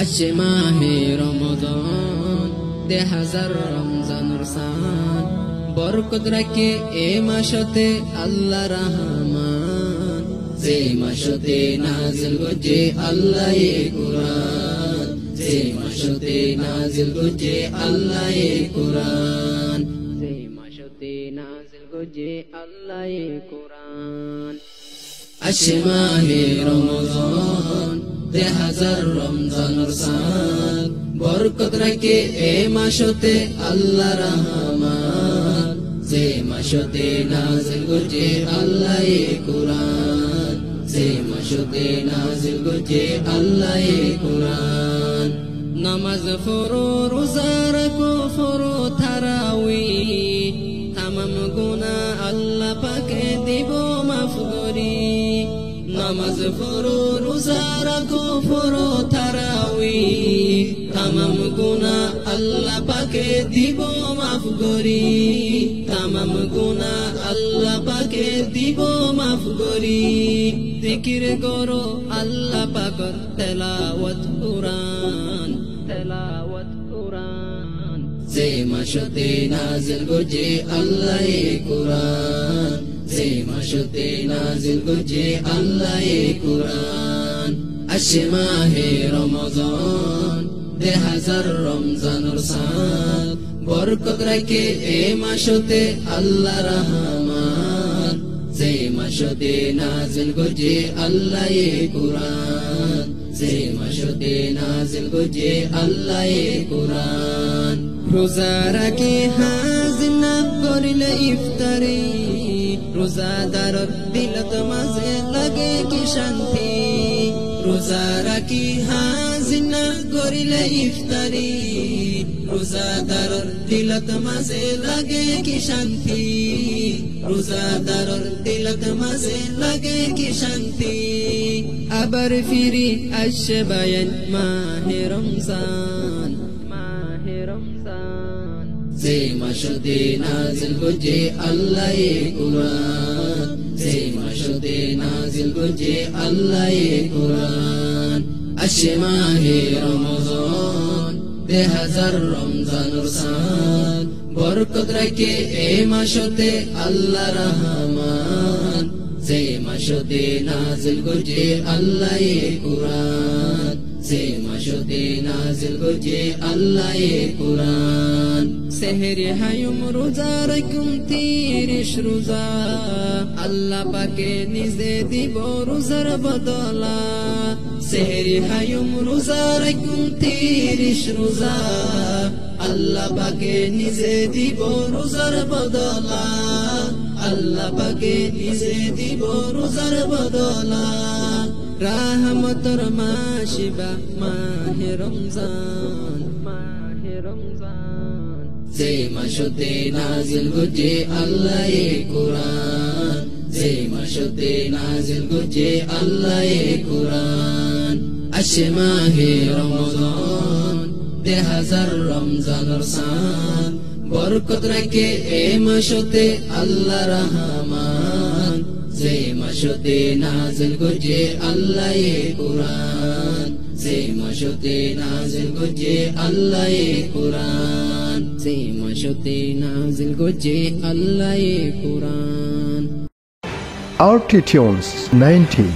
আসে মাহে রমজান, 1000 রমজানুর সান, বরকত রাখে এ মাসতে আল্লাহ রহমান। যে মাসতে নাজিল গজে আল্লাহ কুরআন, যে মাসতে নাজিল গজে আল্লাহ কুরআন, যে মাসতে নাজিল গজে আল্লাহ কুরআন। আসে মাহে রমজান, 1000 রমজানুর সান, বরকত রাখে এ মাসতে আল্লাহ রহমান। যে মাসতে নাজিল গজে আল্লাহ কুরআন, যে মাসতে নাজিল গজে আল্লাহ কুরআন। নামাজ পড়ো, রোজা রাখো, পড়ো তারাউই, তামাম গুনাহ আল্লাহ পাকে দিব মাফ করি। নামাজ পড়ো, রোজা রাখো, পড়ো তারাউই, তামাম গুনাহ আল্লাহ পাকে দিব মাফ করি। তামাম গুনাহ আল্লাহ পাকে দিব মাফ করি। জিকির করো আল্লাহ পাকের তেলাওয়াত কুরআন, তেলাওয়াত কুরআন। যে মাসতে নাজিল গজে আল্লাহ কুরআন, যে মাসতে নাজিল গজে আল্লাহ কুরআন। আসে মাহে রমজান, 1000 রমজানুর সান, বরকত রাখে এ মাসতে আল্লাহ রহমান। যে মাসতে নাজিল গজে আল্লাহ কুরআন, যে মাসতে নাজিল গজে আল্লাহ কুরআন। রোজা রাখে হাজির না করিলে ইফতারি, রোজাদারর দিলত মাঝে লাগে কি শান্তি। রোজা রাখি হাজির না করিলে ইফতারি, রোজাদারর দিলত মাঝে লাগে কি শান্তি। রোজাদারর দিলত মাঝে লাগে কি শান্তি। আবার ফিরি আসে বায়ান মাহে রমজান, মাহে রমজান। যে মাসতে নাজিল গজে আল্লাহ কুরআন, যে মাসতে নাজিল গজে আল্লাহ কুরআন। আসে মাহে রমজান, 1000 রমজানুর সান, বরকত রাখে এ মাসতে আল্লাহ রহমান। যে মাসতে নাজিল গজে আল্লাহ কুরআন, যে মাসতে নাজিল গজে আল্লাহ কুরআন। সেহরি হায়ুম রোজা রাখুম 30 রোজা, আল্লাহ পাকে নিজে দিব রোজার বদলা। সেহরি হায়ুম রোজা রাখুম 30 রোজা, আল্লাহ পাকে নিজে দিব রোজার বদলা। আল্লাহ পাকে নিজে দিব রোজার বদলা। রাহমতর মাসিবা মাহে রমজান, মাহে রমজান। যে মাসতে নাজিল গজে আল্লাহ কুরআন, যে মাসতে নাজিল গজে আল্লাহ কুরআন। আসে মাহে রমজান, 1000 রমজানুর সান, বরকত রাখে এ মাসতে আল্লাহ রহমান। যে মাসতে নাজিল গজে আল্লাহ কুরআন, যে মাসতে নাজিল গজে আল্লাহ কুরআন, যে মাসতে নাজিল গজে আল্লাহ কুরআন। RT Tunes 90